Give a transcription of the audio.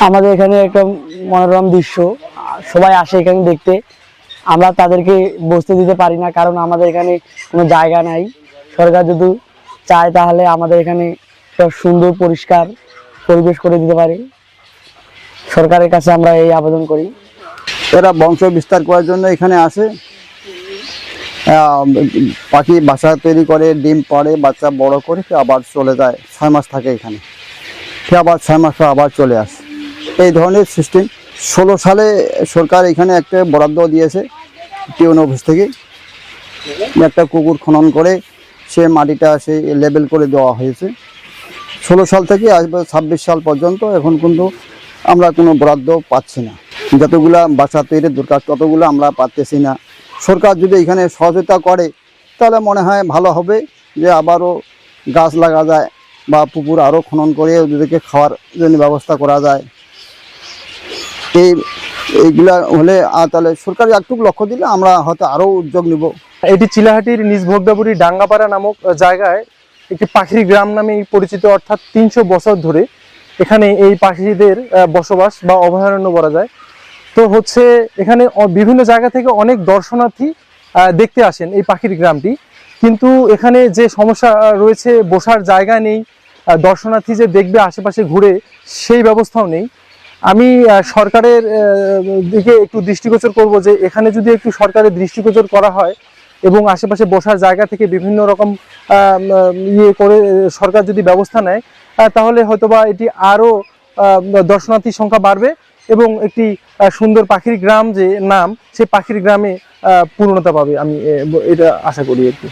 আমাদের এখানে একটা মনোরম দৃশ্য, সবাই আসে এখানে দেখতে। আমরা তাদেরকে বসতে দিতে পারি না, কারণ আমাদের এখানে কোনো জায়গা নাই। সরকার যদি চায় তাহলে আমাদের এখানে একটা সুন্দর পরিষ্কার পরিবেশ করে দিতে পারে। সরকারের কাছে আমরা এই আবেদন করি। এরা বংশ বিস্তার করার জন্য এখানে আসে, পাখি বাসা তৈরি করে, ডিম পাড়ে, বাচ্চা বড় করে আবার চলে যায়, 6 মাস থাকে এখানে, আবার 6 মাস পর আবার চলে আসে। এই ধরনের সিস্টেম 16 সালে সরকার এখানে একটা বরাদ্দ দিয়েছে টিউন অফিস থেকে। একটা পুকুর খনন করে সে মাটিটা সে লেবেল করে দেওয়া হয়েছে। 16 সাল থেকে আসবে 26 সাল পর্যন্ত এখন কিন্তু আমরা কোনো বরাদ্দ পাচ্ছি না। যতগুলা বাসা তৈরির দরকার ততগুলো আমরা পাচ্ছি না। সরকার যদি এখানে সহযোগিতা করে তাহলে মনে হয় ভালো হবে, যে আবারও গাছ লাগা যায় বা পুকুর আরও খনন করে ওদেরকে খাওয়ার জন্য ব্যবস্থা করা যায়। এইগুলা হলে তাহলে সরকার একটু লক্ষ্য দিলে আমরা হয়তো আরও উদ্যোগ নিব। এটি চিলাহাটির নিজ ভোগদাপুরি ডাঙ্গাপাড়া নামক জায়গায় একটি পাখির গ্রাম নামে পরিচিত, অর্থাৎ 300 বছর ধরে এখানে এই পাখিদের বসবাস বা অভয়ারণ্য বলা যায়। তো হচ্ছে এখানে বিভিন্ন জায়গা থেকে অনেক দর্শনার্থী দেখতে আসেন এই পাখির গ্রামটি, কিন্তু এখানে যে সমস্যা রয়েছে, বসার জায়গা নেই, দর্শনার্থী যে দেখবে আশেপাশে ঘুরে সেই ব্যবস্থাও নেই। আমি সরকারের দিকে একটু দৃষ্টিগোচর করব যে এখানে যদি একটু সরকারের দৃষ্টিগোচর করা হয় এবং আশেপাশে বসার জায়গা থেকে বিভিন্ন রকম ইয়ে করে সরকার যদি ব্যবস্থা নেয়, তাহলে হয়তোবা এটি আরও দর্শনার্থীর সংখ্যা বাড়বে এবং একটি সুন্দর পাখির গ্রাম যে নাম, সেই পাখির গ্রামে পূর্ণতা পাবে। আমি এটা আশা করি আর কি।